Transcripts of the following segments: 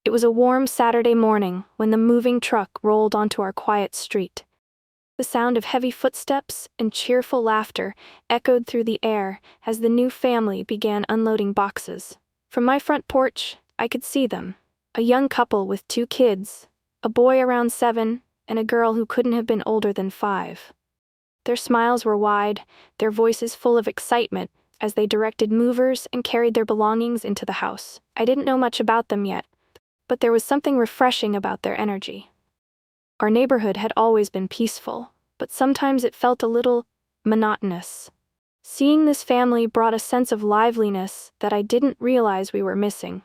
It was a warm Saturday morning when the moving truck rolled onto our quiet street. The sound of heavy footsteps and cheerful laughter echoed through the air as the new family began unloading boxes. From my front porch, I could see them, a young couple with 2 kids, a boy around 7, and a girl who couldn't have been older than 5. Their smiles were wide, their voices full of excitement, as they directed movers and carried their belongings into the house. I didn't know much about them yet, but there was something refreshing about their energy. Our neighborhood had always been peaceful, but sometimes it felt a little monotonous. Seeing this family brought a sense of liveliness that I didn't realize we were missing.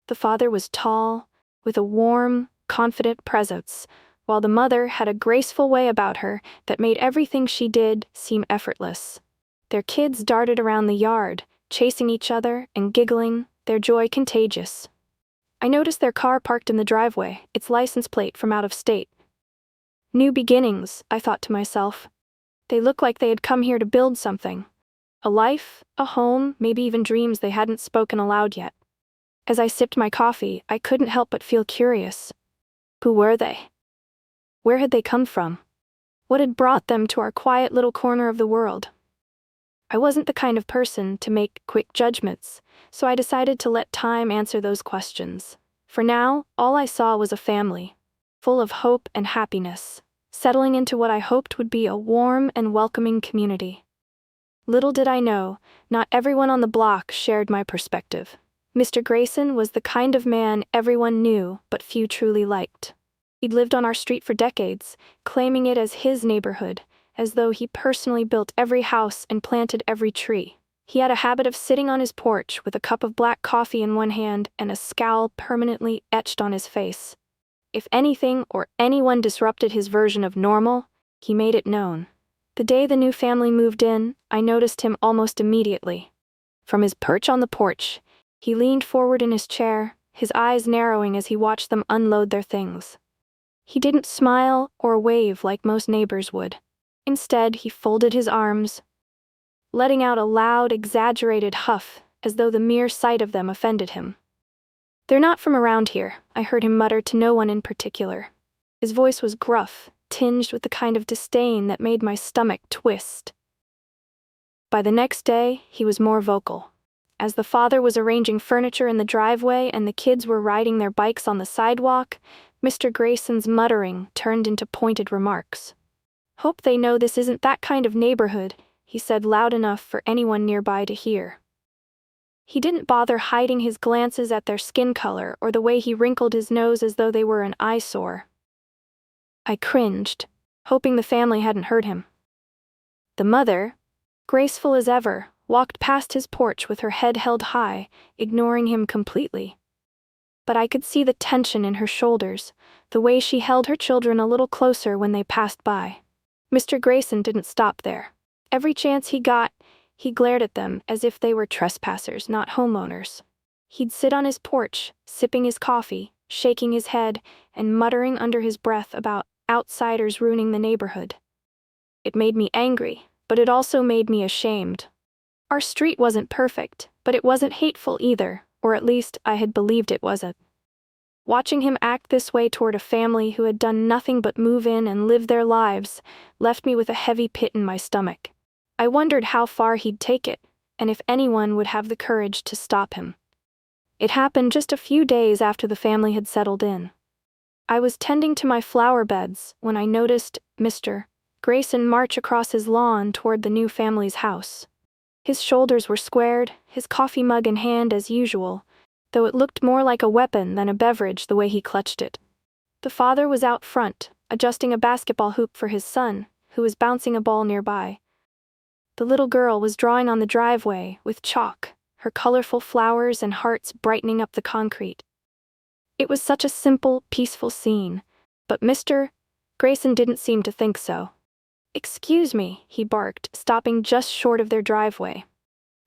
The father was tall, with a warm, confident presence, while the mother had a graceful way about her that made everything she did seem effortless. Their kids darted around the yard, chasing each other and giggling, their joy contagious. I noticed their car parked in the driveway, its license plate from out of state. New beginnings, I thought to myself. They looked like they had come here to build something. A life, a home, maybe even dreams they hadn't spoken aloud yet. As I sipped my coffee, I couldn't help but feel curious. Who were they? Where had they come from? What had brought them to our quiet little corner of the world? I wasn't the kind of person to make quick judgments, so I decided to let time answer those questions. For now, all I saw was a family, full of hope and happiness, settling into what I hoped would be a warm and welcoming community. Little did I know, not everyone on the block shared my perspective. Mr. Grayson was the kind of man everyone knew but few truly liked. He'd lived on our street for decades, claiming it as his neighborhood, as though he personally built every house and planted every tree. He had a habit of sitting on his porch with a cup of black coffee in one hand and a scowl permanently etched on his face. If anything or anyone disrupted his version of normal, he made it known. The day the new family moved in, I noticed him almost immediately. From his perch on the porch, he leaned forward in his chair, his eyes narrowing as he watched them unload their things. He didn't smile or wave like most neighbors would. Instead, he folded his arms, letting out a loud, exaggerated huff, as though the mere sight of them offended him. "They're not from around here," I heard him mutter to no one in particular. His voice was gruff, tinged with the kind of disdain that made my stomach twist. By the next day, he was more vocal. As the father was arranging furniture in the driveway and the kids were riding their bikes on the sidewalk, Mr. Grayson's muttering turned into pointed remarks. "Hope they know this isn't that kind of neighborhood," he said loud enough for anyone nearby to hear. He didn't bother hiding his glances at their skin color or the way he wrinkled his nose as though they were an eyesore. I cringed, hoping the family hadn't heard him. The mother, graceful as ever, walked past his porch with her head held high, ignoring him completely. But I could see the tension in her shoulders, the way she held her children a little closer when they passed by. Mr. Grayson didn't stop there. Every chance he got, he glared at them as if they were trespassers, not homeowners. He'd sit on his porch, sipping his coffee, shaking his head, and muttering under his breath about outsiders ruining the neighborhood. It made me angry, but it also made me ashamed. Our street wasn't perfect, but it wasn't hateful either, or at least I had believed it wasn't. Watching him act this way toward a family who had done nothing but move in and live their lives left me with a heavy pit in my stomach. I wondered how far he'd take it, and if anyone would have the courage to stop him. It happened just a few days after the family had settled in. I was tending to my flower beds when I noticed Mr. Grayson march across his lawn toward the new family's house. His shoulders were squared, his coffee mug in hand as usual, though it looked more like a weapon than a beverage the way he clutched it. The father was out front, adjusting a basketball hoop for his son, who was bouncing a ball nearby. The little girl was drawing on the driveway with chalk, her colorful flowers and hearts brightening up the concrete. It was such a simple, peaceful scene, but Mr. Grayson didn't seem to think so. "Excuse me," he barked, stopping just short of their driveway.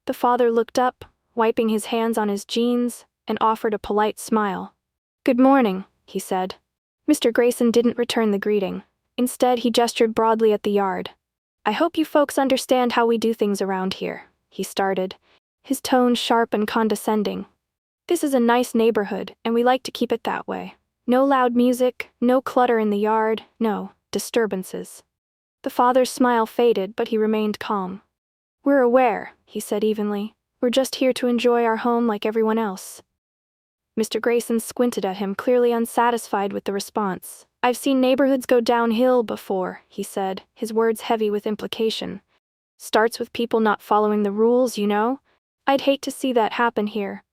The father looked up, wiping his hands on his jeans, and offered a polite smile. "Good morning," he said. Mr. Grayson didn't return the greeting. Instead, he gestured broadly at the yard. "I hope you folks understand how we do things around here," he started, his tone sharp and condescending. This is a nice neighborhood, and we like to keep it that way. No loud music, no clutter in the yard, no disturbances." The father's smile faded, but he remained calm. "We're aware," he said evenly. "We're just here to enjoy our home like everyone else." Mr. Grayson squinted at him, clearly unsatisfied with the response. "I've seen neighborhoods go downhill before," he said, his words heavy with implication. "Starts with people not following the rules, you know? I'd hate to see that happen here."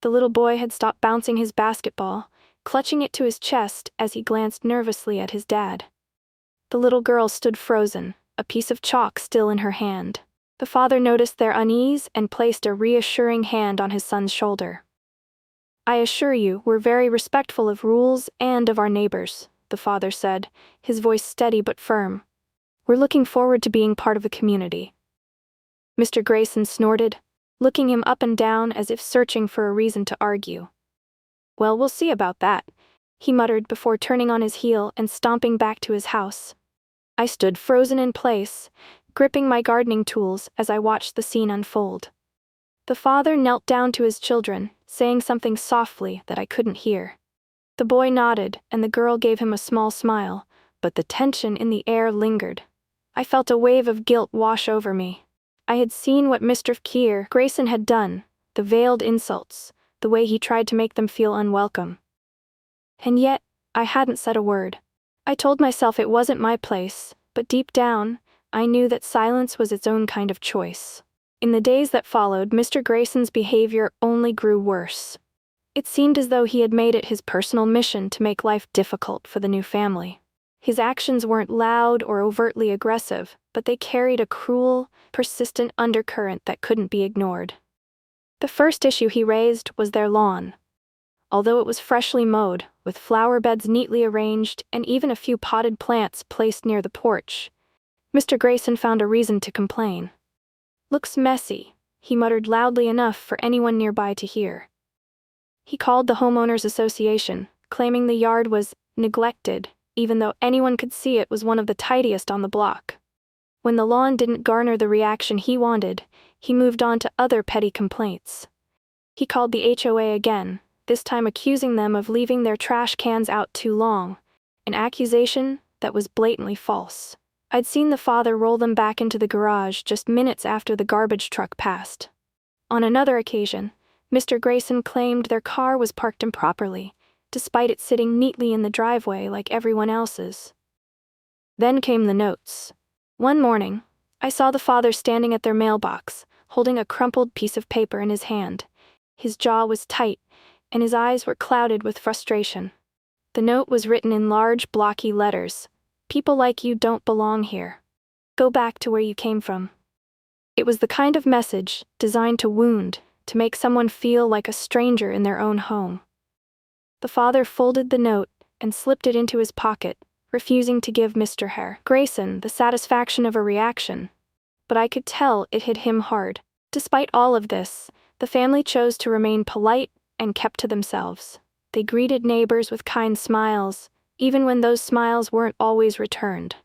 The little boy had stopped bouncing his basketball, clutching it to his chest as he glanced nervously at his dad. The little girl stood frozen, a piece of chalk still in her hand. The father noticed their unease and placed a reassuring hand on his son's shoulder. "I assure you, we're very respectful of rules and of our neighbors," the father said, his voice steady but firm. "We're looking forward to being part of the community." Mr. Grayson snorted, looking him up and down as if searching for a reason to argue. "Well, we'll see about that," he muttered before turning on his heel and stomping back to his house. I stood frozen in place, gripping my gardening tools as I watched the scene unfold. The father knelt down to his children, saying something softly that I couldn't hear. The boy nodded, and the girl gave him a small smile, but the tension in the air lingered. I felt a wave of guilt wash over me. I had seen what Mr. Grayson had done, the veiled insults, the way he tried to make them feel unwelcome. And yet, I hadn't said a word. I told myself it wasn't my place, but deep down, I knew that silence was its own kind of choice. In the days that followed, Mr. Grayson's behavior only grew worse. It seemed as though he had made it his personal mission to make life difficult for the new family. His actions weren't loud or overtly aggressive, but they carried a cruel, persistent undercurrent that couldn't be ignored. The first issue he raised was their lawn. Although it was freshly mowed, with flower beds neatly arranged and even a few potted plants placed near the porch, Mr. Grayson found a reason to complain. "Looks messy," he muttered loudly enough for anyone nearby to hear. He called the homeowners association, claiming the yard was neglected, even though anyone could see it was one of the tidiest on the block. When the lawn didn't garner the reaction he wanted, he moved on to other petty complaints. He called the HOA again, this time accusing them of leaving their trash cans out too long, an accusation that was blatantly false. I'd seen the father roll them back into the garage just minutes after the garbage truck passed. On another occasion, Mr. Grayson claimed their car was parked improperly, despite it sitting neatly in the driveway like everyone else's. Then came the notes. One morning, I saw the father standing at their mailbox, holding a crumpled piece of paper in his hand. His jaw was tight, and his eyes were clouded with frustration. The note was written in large, blocky letters. "People like you don't belong here. Go back to where you came from." It was the kind of message designed to wound, to make someone feel like a stranger in their own home. The father folded the note and slipped it into his pocket, refusing to give Mr. Grayson the satisfaction of a reaction. But I could tell it hit him hard. Despite all of this, the family chose to remain polite and kept to themselves. They greeted neighbors with kind smiles, even when those smiles weren't always returned.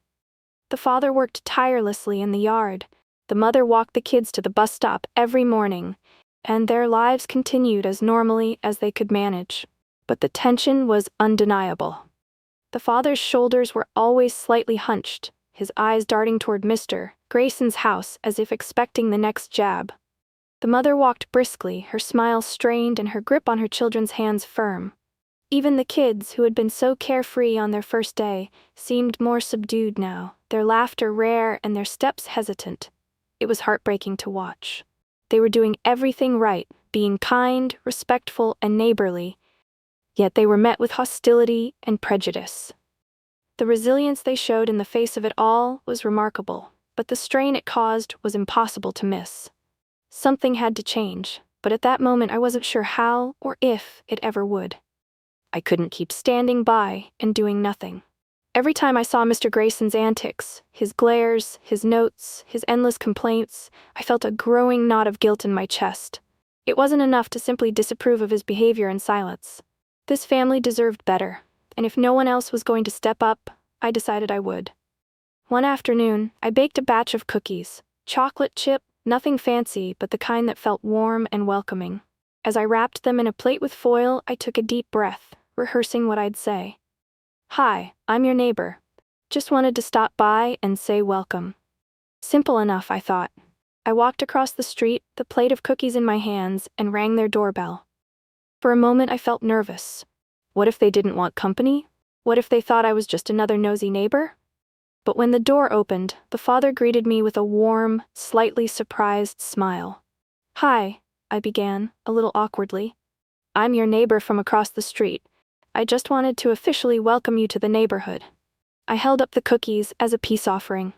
The father worked tirelessly in the yard. The mother walked the kids to the bus stop every morning, and their lives continued as normally as they could manage. But the tension was undeniable. The father's shoulders were always slightly hunched, his eyes darting toward Mr. Grayson's house as if expecting the next jab. The mother walked briskly, her smile strained and her grip on her children's hands firm. Even the kids, who had been so carefree on their first day, seemed more subdued now, their laughter rare and their steps hesitant. It was heartbreaking to watch. They were doing everything right, being kind, respectful, and neighborly, yet they were met with hostility and prejudice. The resilience they showed in the face of it all was remarkable, but the strain it caused was impossible to miss. Something had to change, but at that moment I wasn't sure how or if it ever would. I couldn't keep standing by and doing nothing. Every time I saw Mr. Grayson's antics, his glares, his notes, his endless complaints, I felt a growing knot of guilt in my chest. It wasn't enough to simply disapprove of his behavior in silence. This family deserved better, and if no one else was going to step up, I decided I would. One afternoon, I baked a batch of cookies, chocolate chip, nothing fancy but the kind that felt warm and welcoming. As I wrapped them in a plate with foil, I took a deep breath, rehearsing what I'd say. "Hi, I'm your neighbor. Just wanted to stop by and say welcome." Simple enough, I thought. I walked across the street, the plate of cookies in my hands, and rang their doorbell. For a moment I felt nervous. What if they didn't want company? What if they thought I was just another nosy neighbor? But when the door opened, the father greeted me with a warm, slightly surprised smile. "Hi," I began, a little awkwardly. "I'm your neighbor from across the street. I just wanted to officially welcome you to the neighborhood." I held up the cookies as a peace offering.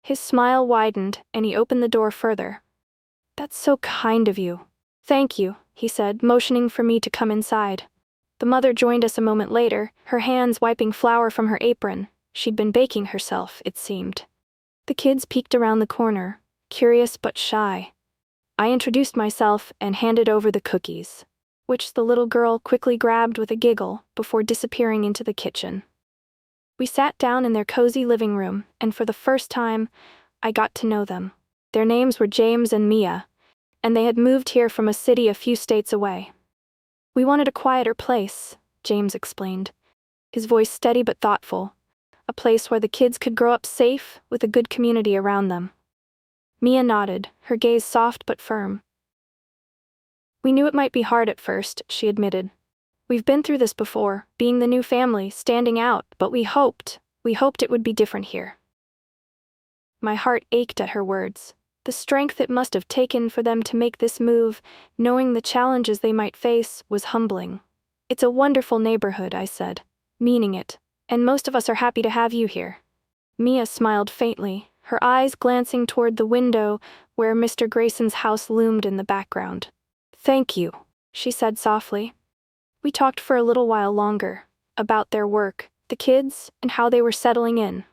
His smile widened, and he opened the door further. "That's so kind of you." "Thank you," he said, motioning for me to come inside. The mother joined us a moment later, her hands wiping flour from her apron. She'd been baking herself, it seemed. The kids peeked around the corner, curious but shy. I introduced myself and handed over the cookies, which the little girl quickly grabbed with a giggle before disappearing into the kitchen. We sat down in their cozy living room, and for the first time, I got to know them. Their names were James and Mia, and they had moved here from a city a few states away. "We wanted a quieter place," James explained, his voice steady but thoughtful. "A place where the kids could grow up safe, with a good community around them." Mia nodded, her gaze soft but firm. "We knew it might be hard at first," she admitted. "We've been through this before, being the new family, standing out, but we hoped it would be different here." My heart ached at her words. The strength it must have taken for them to make this move, knowing the challenges they might face, was humbling. "It's a wonderful neighborhood," I said, meaning it, "and most of us are happy to have you here." Mia smiled faintly, her eyes glancing toward the window where Mr. Grayson's house loomed in the background. "Thank you," she said softly. We talked for a little while longer, about their work, the kids, and how they were settling in.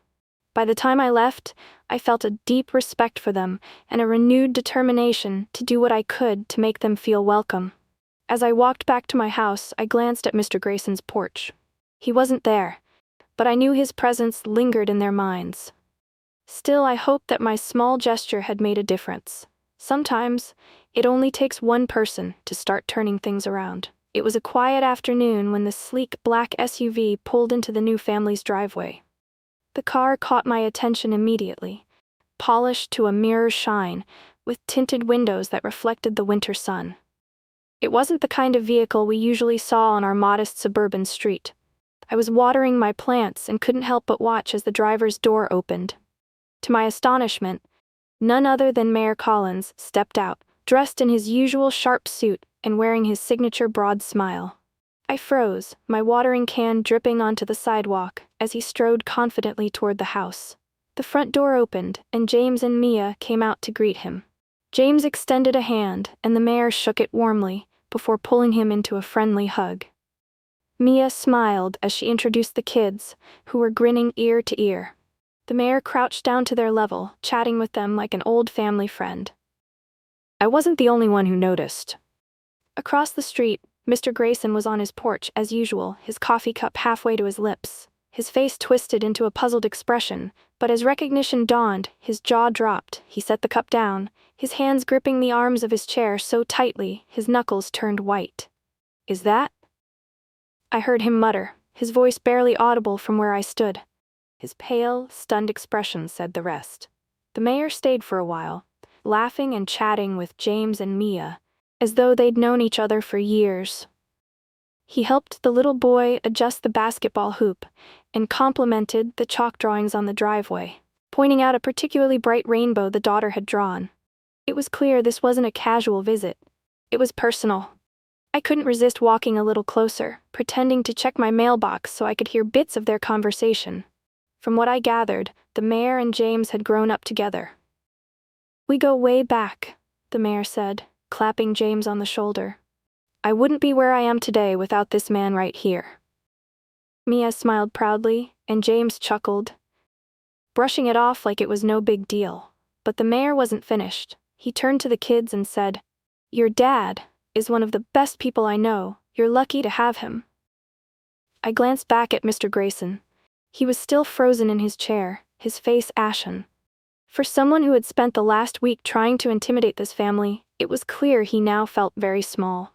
By the time I left, I felt a deep respect for them and a renewed determination to do what I could to make them feel welcome. As I walked back to my house, I glanced at Mr. Grayson's porch. He wasn't there, but I knew his presence lingered in their minds. Still, I hoped that my small gesture had made a difference. Sometimes, it only takes one person to start turning things around. It was a quiet afternoon when the sleek black SUV pulled into the new family's driveway. The car caught my attention immediately, polished to a mirror shine, with tinted windows that reflected the winter sun. It wasn't the kind of vehicle we usually saw on our modest suburban street. I was watering my plants and couldn't help but watch as the driver's door opened. To my astonishment, none other than Mayor Collins stepped out, dressed in his usual sharp suit and wearing his signature broad smile. I froze, my watering can dripping onto the sidewalk, as he strode confidently toward the house. The front door opened, and James and Mia came out to greet him. James extended a hand, and the mayor shook it warmly, before pulling him into a friendly hug. Mia smiled as she introduced the kids, who were grinning ear to ear. The mayor crouched down to their level, chatting with them like an old family friend. I wasn't the only one who noticed. Across the street, Mr. Grayson was on his porch as usual, his coffee cup halfway to his lips. His face twisted into a puzzled expression, but as recognition dawned, his jaw dropped. He set the cup down, his hands gripping the arms of his chair so tightly, his knuckles turned white. "Is that?" I heard him mutter, his voice barely audible from where I stood. His pale, stunned expression said the rest. The mayor stayed for a while, laughing and chatting with James and Mia, as though they'd known each other for years. He helped the little boy adjust the basketball hoop and complimented the chalk drawings on the driveway, pointing out a particularly bright rainbow the daughter had drawn. It was clear this wasn't a casual visit. It was personal. I couldn't resist walking a little closer, pretending to check my mailbox so I could hear bits of their conversation. From what I gathered, the mayor and James had grown up together. "We go way back," the mayor said, clapping James on the shoulder. "I wouldn't be where I am today without this man right here." Mia smiled proudly, and James chuckled, brushing it off like it was no big deal. But the mayor wasn't finished. He turned to the kids and said, "Your dad is one of the best people I know. You're lucky to have him." I glanced back at Mr. Grayson. He was still frozen in his chair, his face ashen. For someone who had spent the last week trying to intimidate this family, it was clear he now felt very small.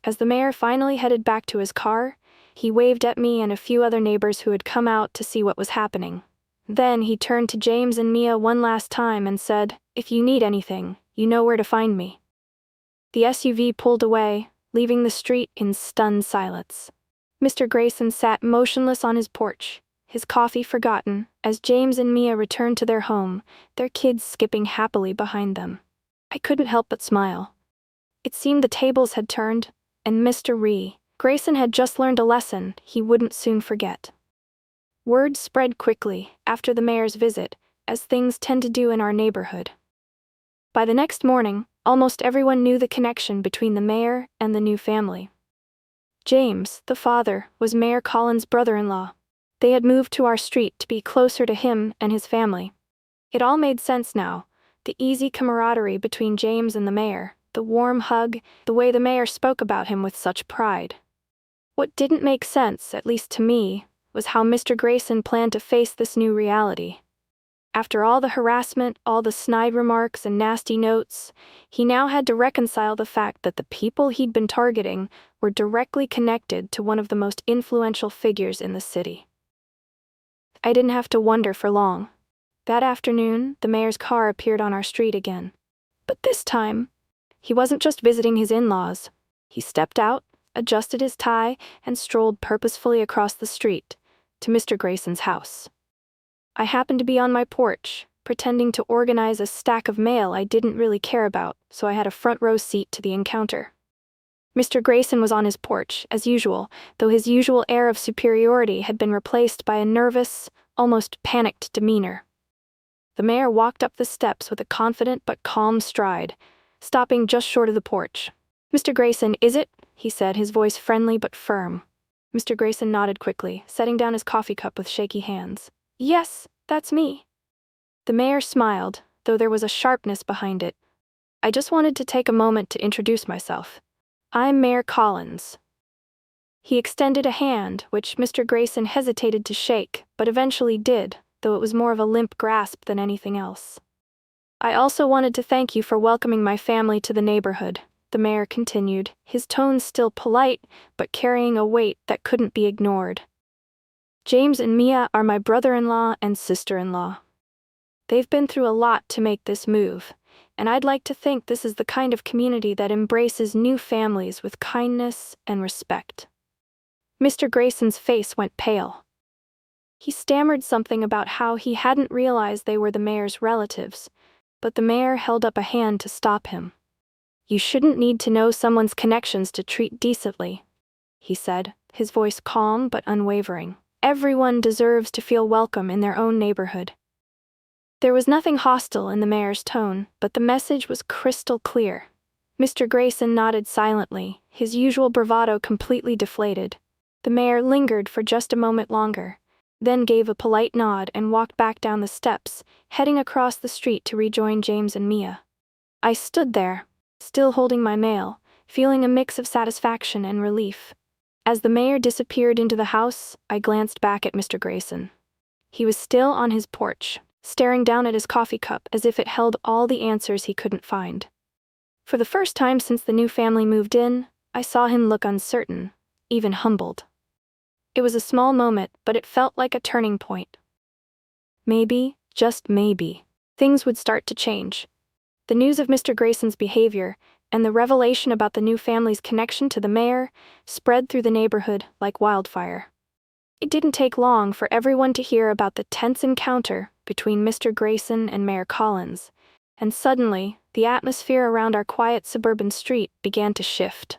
As the mayor finally headed back to his car, he waved at me and a few other neighbors who had come out to see what was happening. Then he turned to James and Mia one last time and said, "If you need anything, you know where to find me." The SUV pulled away, leaving the street in stunned silence. Mr. Grayson sat motionless on his porch, his coffee forgotten, as James and Mia returned to their home, their kids skipping happily behind them. I couldn't help but smile. It seemed the tables had turned, and Grayson had just learned a lesson he wouldn't soon forget. Word spread quickly after the mayor's visit, as things tend to do in our neighborhood. By the next morning, almost everyone knew the connection between the mayor and the new family. James, the father, was Mayor Collins' brother-in-law. They had moved to our street to be closer to him and his family. It all made sense now, the easy camaraderie between James and the mayor, the warm hug, the way the mayor spoke about him with such pride. What didn't make sense, at least to me, was how Mr. Grayson planned to face this new reality. After all the harassment, all the snide remarks and nasty notes, he now had to reconcile the fact that the people he'd been targeting were directly connected to one of the most influential figures in the city. I didn't have to wonder for long. That afternoon, the mayor's car appeared on our street again. But this time, he wasn't just visiting his in-laws. He stepped out, adjusted his tie, and strolled purposefully across the street to Mr. Grayson's house. I happened to be on my porch, pretending to organize a stack of mail I didn't really care about, so I had a front row seat to the encounter. Mr. Grayson was on his porch, as usual, though his usual air of superiority had been replaced by a nervous, almost panicked demeanor. The mayor walked up the steps with a confident but calm stride, stopping just short of the porch. "Mr. Grayson, is it?" he said, his voice friendly but firm. Mr. Grayson nodded quickly, setting down his coffee cup with shaky hands. "Yes, that's me." The mayor smiled, though there was a sharpness behind it. "I just wanted to take a moment to introduce myself. I'm Mayor Collins." He extended a hand, which Mr. Grayson hesitated to shake, but eventually did, though it was more of a limp grasp than anything else. "I also wanted to thank you for welcoming my family to the neighborhood," the mayor continued, his tone still polite, but carrying a weight that couldn't be ignored. "James and Mia are my brother-in-law and sister-in-law. They've been through a lot to make this move, and I'd like to think this is the kind of community that embraces new families with kindness and respect." Mr. Grayson's face went pale. He stammered something about how he hadn't realized they were the mayor's relatives, but the mayor held up a hand to stop him. "You shouldn't need to know someone's connections to treat decently," he said, his voice calm but unwavering. "Everyone deserves to feel welcome in their own neighborhood." There was nothing hostile in the mayor's tone, but the message was crystal clear. Mr. Grayson nodded silently, his usual bravado completely deflated. The mayor lingered for just a moment longer, then gave a polite nod and walked back down the steps, heading across the street to rejoin James and Mia. I stood there, still holding my mail, feeling a mix of satisfaction and relief. As the mayor disappeared into the house, I glanced back at Mr. Grayson. He was still on his porch, staring down at his coffee cup as if it held all the answers he couldn't find. For the first time since the new family moved in, I saw him look uncertain, even humbled. It was a small moment, but it felt like a turning point. Maybe, just maybe, things would start to change. The news of Mr. Grayson's behavior, and the revelation about the new family's connection to the mayor, spread through the neighborhood like wildfire. It didn't take long for everyone to hear about the tense encounter between Mr. Grayson and Mayor Collins, and suddenly, the atmosphere around our quiet suburban street began to shift.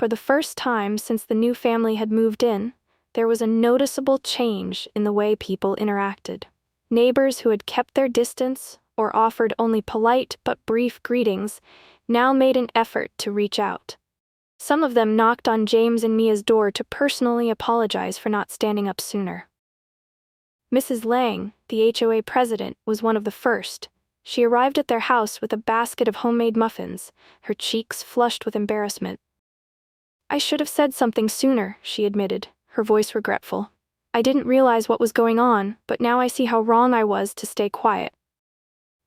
For the first time since the new family had moved in, there was a noticeable change in the way people interacted. Neighbors who had kept their distance or offered only polite but brief greetings now made an effort to reach out. Some of them knocked on James and Mia's door to personally apologize for not standing up sooner. Mrs. Lang, the HOA president, was one of the first. She arrived at their house with a basket of homemade muffins, her cheeks flushed with embarrassment. "I should have said something sooner," she admitted, her voice regretful. "I didn't realize what was going on, but now I see how wrong I was to stay quiet."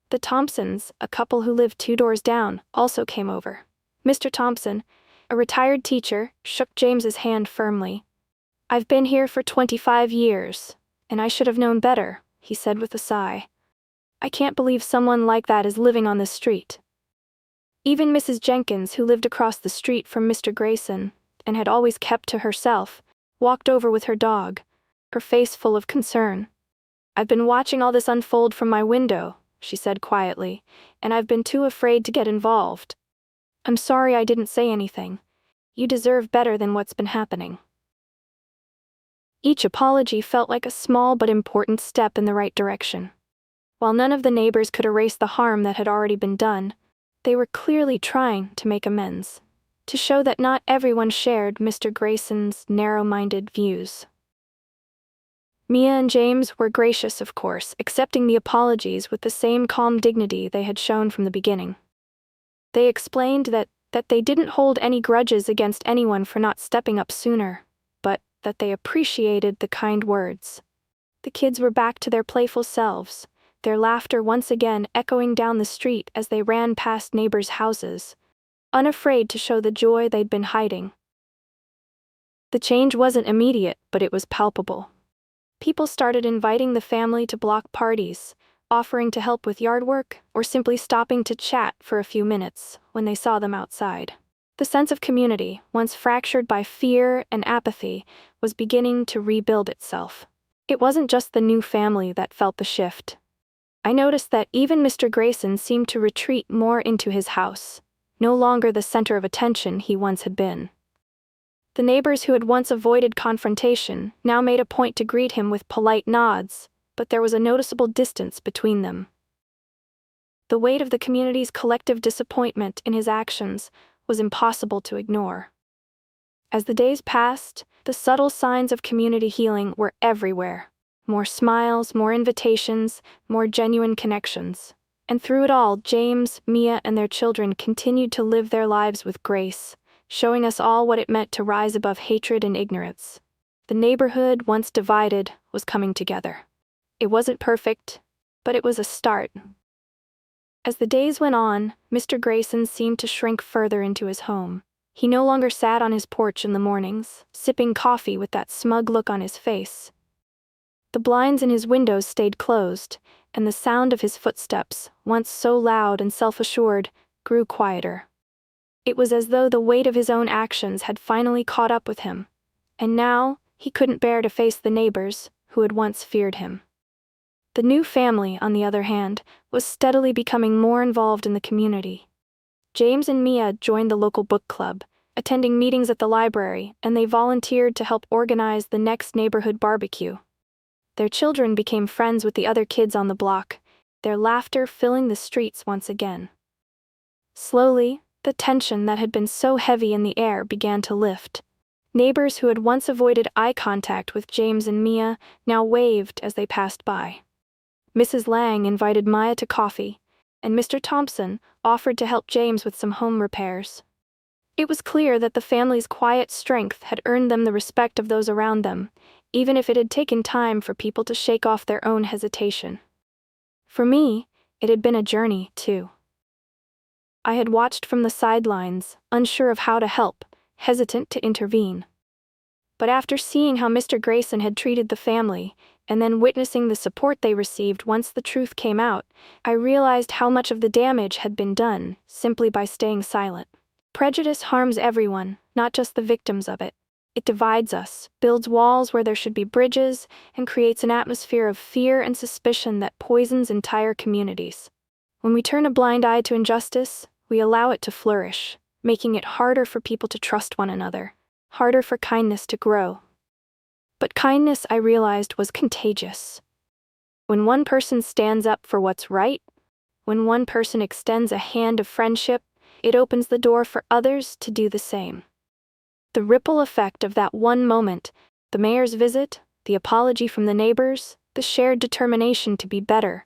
The Thompsons, a couple who lived 2 doors down, also came over. Mr. Thompson, A retired teacher shook James's hand firmly. "I've been here for 25 years, and I should have known better," he said with a sigh. "I can't believe someone like that is living on this street." Even Mrs. Jenkins, who lived across the street from Mr. Grayson, and had always kept to herself, walked over with her dog, her face full of concern. "I've been watching all this unfold from my window," she said quietly, "and I've been too afraid to get involved. I'm sorry I didn't say anything. You deserve better than what's been happening." Each apology felt like a small but important step in the right direction. While none of the neighbors could erase the harm that had already been done, they were clearly trying to make amends, to show that not everyone shared Mr. Grayson's narrow-minded views. Mia and James were gracious, of course, accepting the apologies with the same calm dignity they had shown from the beginning. They explained that they didn't hold any grudges against anyone for not stepping up sooner, but that they appreciated the kind words. The kids were back to their playful selves, their laughter once again echoing down the street as they ran past neighbors' houses, unafraid to show the joy they'd been hiding. The change wasn't immediate, but it was palpable. People started inviting the family to block parties, offering to help with yard work, or simply stopping to chat for a few minutes when they saw them outside. The sense of community, once fractured by fear and apathy, was beginning to rebuild itself. It wasn't just the new family that felt the shift. I noticed that even Mr. Grayson seemed to retreat more into his house, no longer the center of attention he once had been. The neighbors who had once avoided confrontation now made a point to greet him with polite nods, but there was a noticeable distance between them. The weight of the community's collective disappointment in his actions was impossible to ignore. As the days passed, the subtle signs of community healing were everywhere. More smiles, more invitations, more genuine connections. And through it all, James, Mia, and their children continued to live their lives with grace, showing us all what it meant to rise above hatred and ignorance. The neighborhood, once divided, was coming together. It wasn't perfect, but it was a start. As the days went on, Mr. Grayson seemed to shrink further into his home. He no longer sat on his porch in the mornings, sipping coffee with that smug look on his face. The blinds in his windows stayed closed, and the sound of his footsteps, once so loud and self-assured, grew quieter. It was as though the weight of his own actions had finally caught up with him, and now he couldn't bear to face the neighbors who had once feared him. The new family, on the other hand, was steadily becoming more involved in the community. James and Mia joined the local book club, attending meetings at the library, and they volunteered to help organize the next neighborhood barbecue. Their children became friends with the other kids on the block, their laughter filling the streets once again. Slowly, the tension that had been so heavy in the air began to lift. Neighbors who had once avoided eye contact with James and Mia now waved as they passed by. Mrs. Lang invited Maya to coffee, and Mr. Thompson offered to help James with some home repairs. It was clear that the family's quiet strength had earned them the respect of those around them, even if it had taken time for people to shake off their own hesitation. For me, it had been a journey, too. I had watched from the sidelines, unsure of how to help, hesitant to intervene. But after seeing how Mr. Grayson had treated the family, and then witnessing the support they received once the truth came out, I realized how much of the damage had been done simply by staying silent. Prejudice harms everyone, not just the victims of it. It divides us, builds walls where there should be bridges, and creates an atmosphere of fear and suspicion that poisons entire communities. When we turn a blind eye to injustice, we allow it to flourish, making it harder for people to trust one another, harder for kindness to grow. But kindness, I realized, was contagious. When one person stands up for what's right, when one person extends a hand of friendship, it opens the door for others to do the same. The ripple effect of that one moment, the mayor's visit, the apology from the neighbors, the shared determination to be better,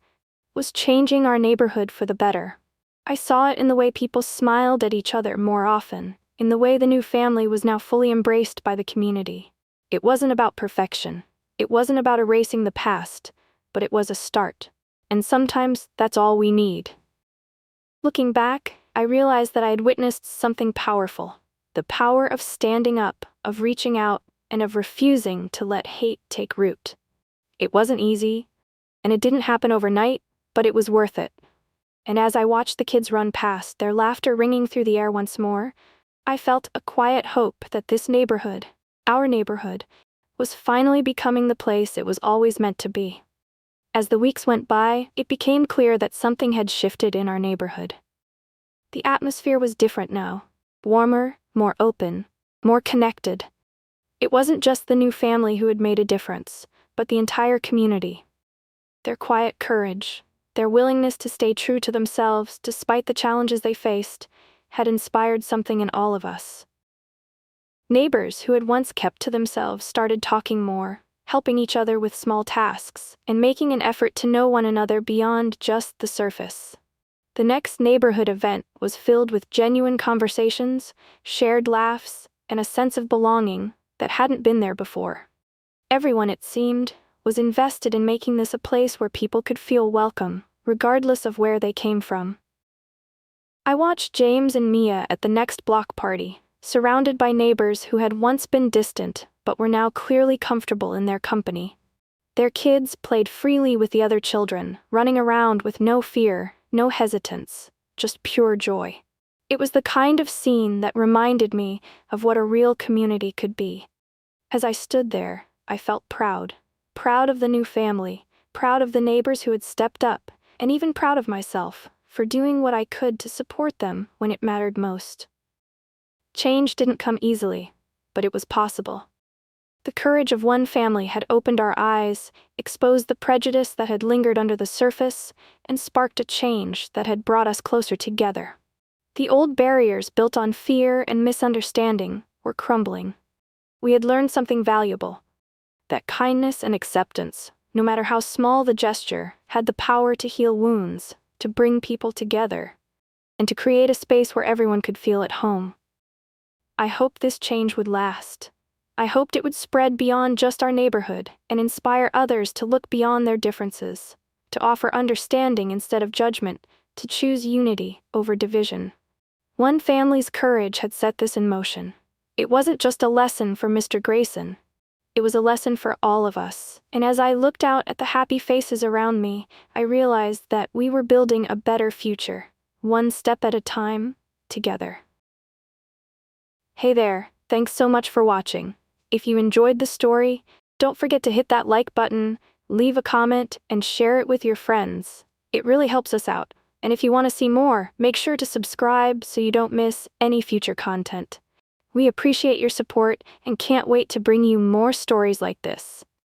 was changing our neighborhood for the better. I saw it in the way people smiled at each other more often, in the way the new family was now fully embraced by the community. It wasn't about perfection. It wasn't about erasing the past, but it was a start. And sometimes that's all we need. Looking back, I realized that I had witnessed something powerful. The power of standing up, of reaching out, and of refusing to let hate take root. It wasn't easy, and it didn't happen overnight, but it was worth it. And as I watched the kids run past, their laughter ringing through the air once more, I felt a quiet hope that this neighborhood, our neighborhood, was finally becoming the place it was always meant to be. As the weeks went by, it became clear that something had shifted in our neighborhood. The atmosphere was different now, warmer, more open, more connected. It wasn't just the new family who had made a difference, but the entire community. Their quiet courage, their willingness to stay true to themselves despite the challenges they faced, had inspired something in all of us. Neighbors who had once kept to themselves started talking more, helping each other with small tasks, and making an effort to know one another beyond just the surface. The next neighborhood event was filled with genuine conversations, shared laughs, and a sense of belonging that hadn't been there before. Everyone, it seemed, was invested in making this a place where people could feel welcome, regardless of where they came from. I watched James and Mia at the next block party, surrounded by neighbors who had once been distant but were now clearly comfortable in their company. Their kids played freely with the other children, running around with no fear, no hesitance, just pure joy. It was the kind of scene that reminded me of what a real community could be. As I stood there, I felt proud of the new family, proud of the neighbors who had stepped up, and even proud of myself for doing what I could to support them when it mattered most. Change didn't come easily, but it was possible. The courage of one family had opened our eyes, exposed the prejudice that had lingered under the surface, and sparked a change that had brought us closer together. The old barriers built on fear and misunderstanding were crumbling. We had learned something valuable: that kindness and acceptance, no matter how small the gesture, had the power to heal wounds, to bring people together, and to create a space where everyone could feel at home. I hoped this change would last. I hoped it would spread beyond just our neighborhood and inspire others to look beyond their differences, to offer understanding instead of judgment, to choose unity over division. One family's courage had set this in motion. It wasn't just a lesson for Mr. Grayson. It was a lesson for all of us, and as I looked out at the happy faces around me, I realized that we were building a better future, one step at a time, together. Hey there, thanks so much for watching. If you enjoyed the story, don't forget to hit that like button, leave a comment, and share it with your friends. It really helps us out. And if you want to see more, make sure to subscribe so you don't miss any future content. We appreciate your support and can't wait to bring you more stories like this.